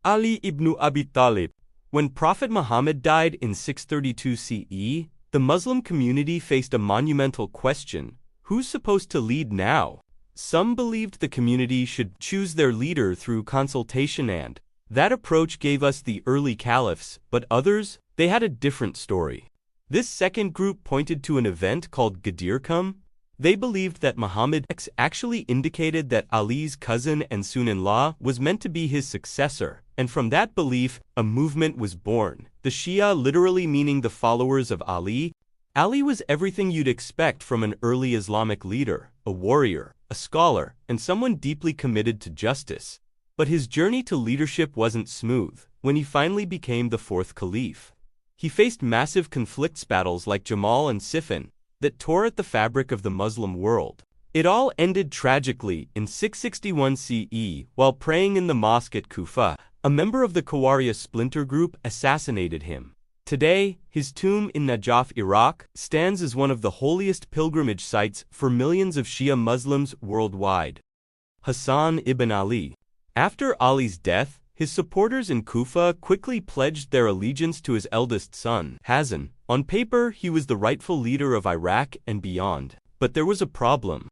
Ali ibn Abi Talib. When Prophet Muhammad died in 632 CE, the Muslim community faced a monumental question: who's supposed to lead now? Some believed the community should choose their leader through consultation, and that approach gave us the early caliphs, but others, they had a different story. This second group pointed to an event called Ghadir. They believed that Muhammad actually indicated that Ali's cousin and son-in-law was meant to be his successor, and from that belief, a movement was born. The Shia literally meaning the followers of Ali. Ali was everything you'd expect from an early Islamic leader, a warrior, a scholar, and someone deeply committed to justice. But his journey to leadership wasn't smooth. When he finally became the fourth caliph, he faced massive conflicts, battles like Jamal and Siffin, that tore at the fabric of the Muslim world. It all ended tragically in 661 CE while praying in the mosque at Kufa. A member of the Qawariyah splinter group assassinated him. Today, his tomb in Najaf, Iraq, stands as one of the holiest pilgrimage sites for millions of Shia Muslims worldwide. Hasan ibn Ali. After Ali's death, his supporters in Kufa quickly pledged their allegiance to his eldest son, Hasan. On paper, he was the rightful leader of Iraq and beyond. But there was a problem.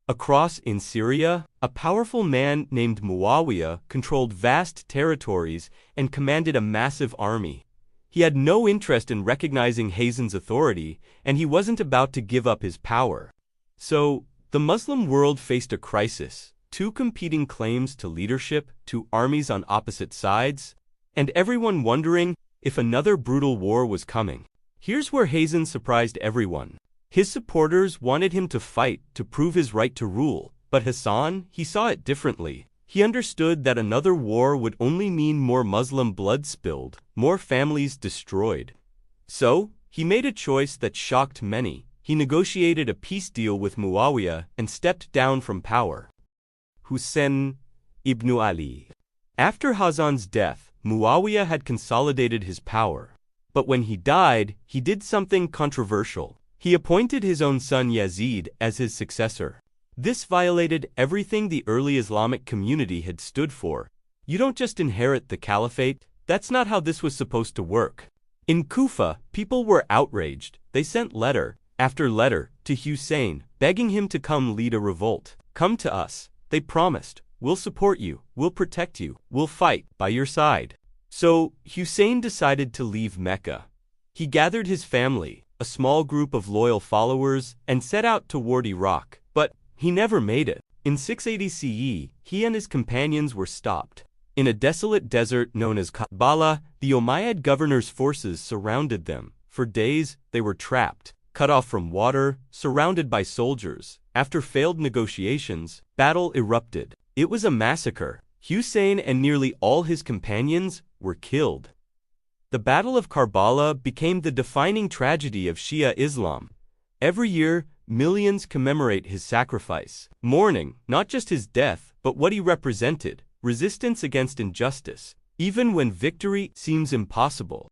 Across in Syria, a powerful man named Muawiyah controlled vast territories and commanded a massive army. He had no interest in recognizing Hasan's authority, and he wasn't about to give up his power. So, the Muslim world faced a crisis: two competing claims to leadership, two armies on opposite sides, and everyone wondering if another brutal war was coming. Here's where Hasan surprised everyone. His supporters wanted him to fight to prove his right to rule, but Hasan, he saw it differently. He understood that another war would only mean more Muslim blood spilled, more families destroyed. So, he made a choice that shocked many. He negotiated a peace deal with Muawiyah and stepped down from power. Husayn ibn Ali. After Hasan's death, Muawiyah had consolidated his power. But when he died, he did something controversial. He appointed his own son Yazid as his successor. This violated everything the early Islamic community had stood for. You don't just inherit the caliphate. That's not how this was supposed to work. In Kufa, people were outraged. They sent letter after letter to Husayn, begging him to come lead a revolt. Come to us, they promised. We'll support you, we'll protect you, we'll fight by your side. So, Husayn decided to leave Mecca. He gathered his family, a small group of loyal followers, and set out toward Iraq. But he never made it. In 680 CE, he and his companions were stopped. In a desolate desert known as Karbala, the Umayyad governor's forces surrounded them. For days, they were trapped, cut off from water, surrounded by soldiers. After failed negotiations, battle erupted. It was a massacre. Husayn and nearly all his companions were killed. The Battle of Karbala became the defining tragedy of Shia Islam. Every year, millions commemorate his sacrifice, mourning not just his death, but what he represented: resistance against injustice, even when victory seems impossible.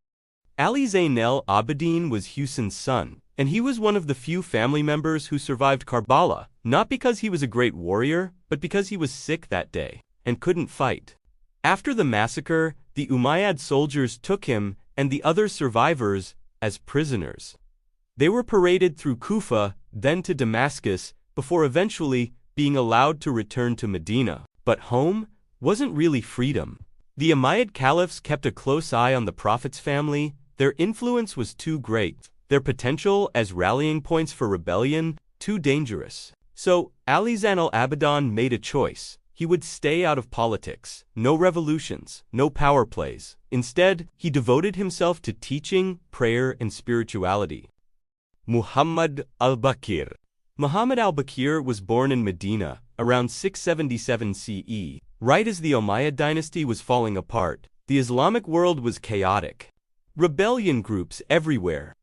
Ali Zainal Abidin was Husayn's son, and he was one of the few family members who survived Karbala, not because he was a great warrior, but because he was sick that day and couldn't fight. After the massacre, the Umayyad soldiers took him and the other survivors as prisoners. They were paraded through Kufa, then to Damascus, before eventually being allowed to return to Medina. But home wasn't really freedom. The Umayyad caliphs kept a close eye on the Prophet's family. Their influence was too great, their potential as rallying points for rebellion too dangerous. So, Ali Zainal Abidin made a choice. He would stay out of politics, no revolutions, no power plays. Instead, he devoted himself to teaching, prayer, and spirituality. Muhammad al-Baqir. Muhammad al-Baqir was born in Medina around 677 CE, right as the Umayyad dynasty was falling apart. The Islamic world was chaotic. Rebellion groups everywhere,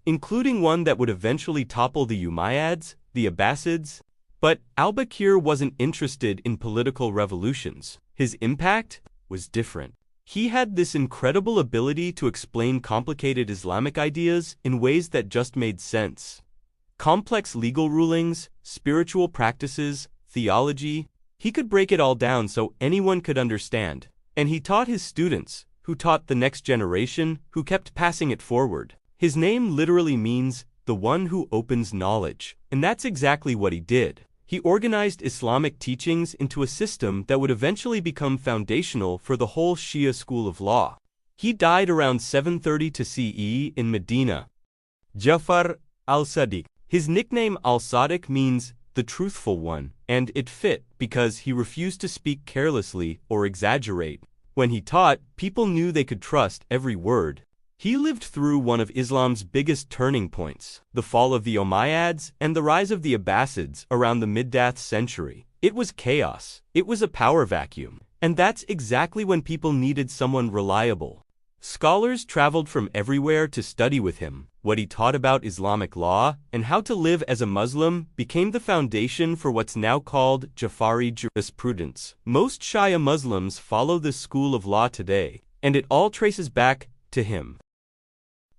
including one that would eventually topple the Umayyads, the Abbasids. But al-Baqir wasn't interested in political revolutions. His impact was different. He had this incredible ability to explain complicated Islamic ideas in ways that just made sense. Complex legal rulings, spiritual practices, theology. He could break it all down so anyone could understand. And he taught his students, who taught the next generation, who kept passing it forward. His name literally means, the one who opens knowledge. And that's exactly what he did. He organized Islamic teachings into a system that would eventually become foundational for the whole Shia school of law. He died around 732 CE in Medina. Jafar al-Sadiq. His nickname al-Sadiq means the Truthful One, and it fit because he refused to speak carelessly or exaggerate. When he taught, people knew they could trust every word. He lived through one of Islam's biggest turning points, the fall of the Umayyads and the rise of the Abbasids around the mid-10th century. It was chaos. It was a power vacuum. And that's exactly when people needed someone reliable. Scholars traveled from everywhere to study with him. What he taught about Islamic law and how to live as a Muslim became the foundation for what's now called Jafari jurisprudence. Most Shia Muslims follow this school of law today, and it all traces back to him.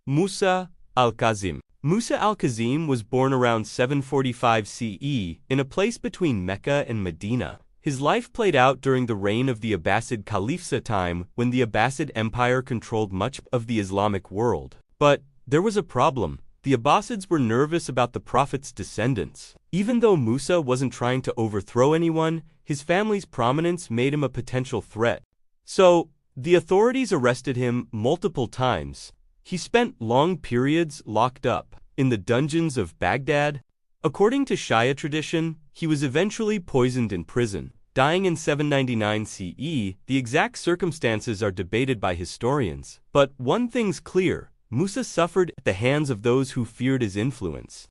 Musa al-Kazim. Musa al-Kazim was born around 745 CE in a place between Mecca and Medina. His life played out during the reign of the Abbasid Caliphs, a time when the Abbasid Empire controlled much of the Islamic world. But there was a problem. The Abbasids were nervous about the Prophet's descendants. Even though Musa wasn't trying to overthrow anyone, his family's prominence made him a potential threat. So, the authorities arrested him multiple times. He spent long periods locked up in the dungeons of Baghdad. According to Shia tradition, he was eventually poisoned in prison, dying in 799 CE. The exact circumstances are debated by historians. But one thing's clear, Musa suffered at the hands of those who feared his influence.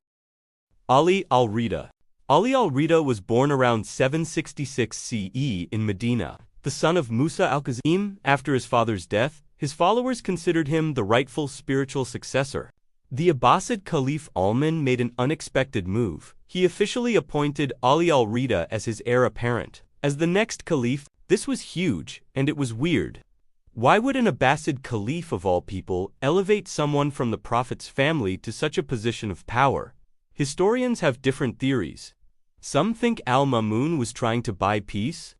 Ali al-Ridha. Ali al-Ridha was born around 766 CE in Medina. The son of Musa al-Kazim, after his father's death, his followers considered him the rightful spiritual successor. The Abbasid Caliph Al-Mahdi made an unexpected move. He officially appointed Ali al-Ridha as his heir apparent. As the next caliph, this was huge, and it was weird. Why would an Abbasid caliph of all people elevate someone from the Prophet's family to such a position of power? Historians have different theories. Some think al-Mamun was trying to buy peace,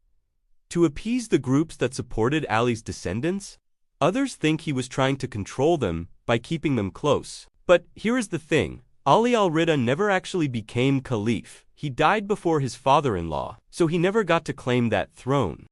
to appease the groups that supported Ali's descendants. Others think he was trying to control them by keeping them close. But here is the thing, Ali al-Ridha never actually became caliph. He died before his father-in-law, so he never got to claim that throne.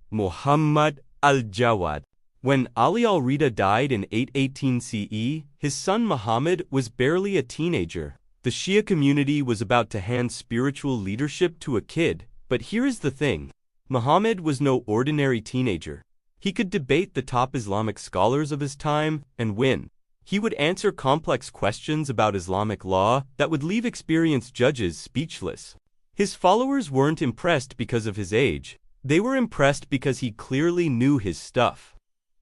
Muhammad al-Jawad. When Ali al-Ridha died in 818 CE, his son Muhammad was barely a teenager. The Shia community was about to hand spiritual leadership to a kid, but here is the thing. Muhammad was no ordinary teenager. He could debate the top Islamic scholars of his time and win. He would answer complex questions about Islamic law that would leave experienced judges speechless. His followers weren't impressed because of his age. They were impressed because he clearly knew his stuff.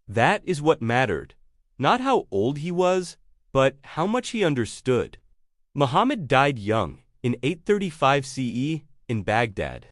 That is what mattered. Not how old he was, but how much he understood. Muhammad died young, in 835 CE, in Baghdad.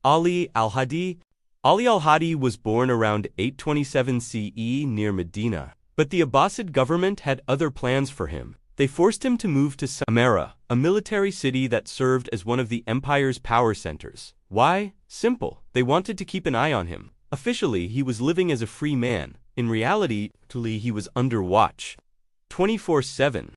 Ali al-Hadi. Ali al-Hadi was born around 827 CE near Medina. But the Abbasid government had other plans for him. They forced him to move to Samarra, a military city that served as one of the empire's power centers. Why? Simple. They wanted to keep an eye on him. Officially, he was living as a free man. In reality, he was under watch 24/7.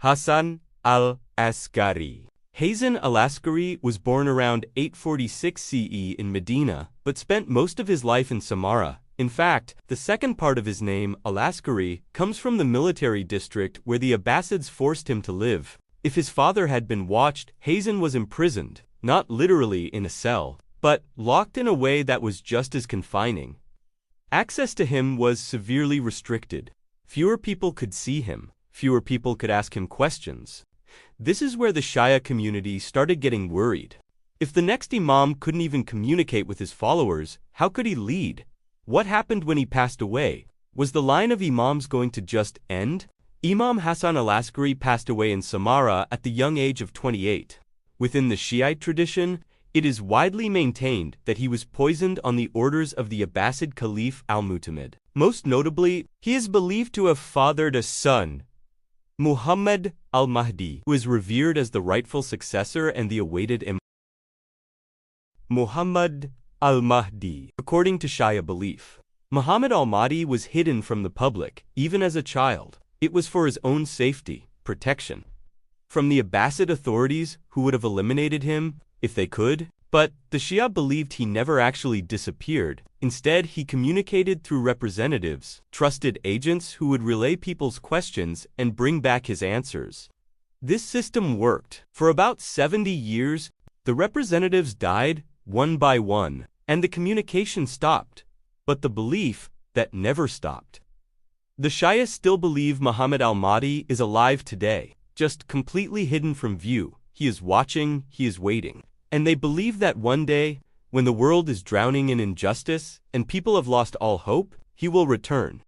Hasan al-Askari. Hasan al-Askari was born around 846 CE in Medina, but spent most of his life in Samarra. In fact, the second part of his name, al-Askari, comes from the military district where the Abbasids forced him to live. If his father had been watched, Hasan was imprisoned, not literally in a cell, but locked in a way that was just as confining. Access to him was severely restricted. Fewer people could see him. Fewer people could ask him questions. This is where the Shia community started getting worried. If the next imam couldn't even communicate with his followers, how could he lead? What happened when he passed away? Was the line of imams going to just end? Imam Hasan al-Askari passed away in Samarra at the young age of 28. Within the Shiite tradition, it is widely maintained that he was poisoned on the orders of the Abbasid Caliph al-Mu'tamid. Most notably, he is believed to have fathered a son, Muhammad al-Mahdi, who is revered as the rightful successor and the awaited Imam. Muhammad Al-Mahdi. According to Shia belief, Muhammad al-Mahdi was hidden from the public, even as a child. It was for his own safety, protection from the Abbasid authorities who would have eliminated him if they could. But the Shia believed he never actually disappeared. Instead, he communicated through representatives, trusted agents who would relay people's questions and bring back his answers. This system worked. For about 70 years, the representatives died one by one, and the communication stopped. But the belief that never stopped. The Shia still believe Muhammad al-Mahdi is alive today, just completely hidden from view. He is watching, he is waiting. And they believe that one day, when the world is drowning in injustice and people have lost all hope, he will return.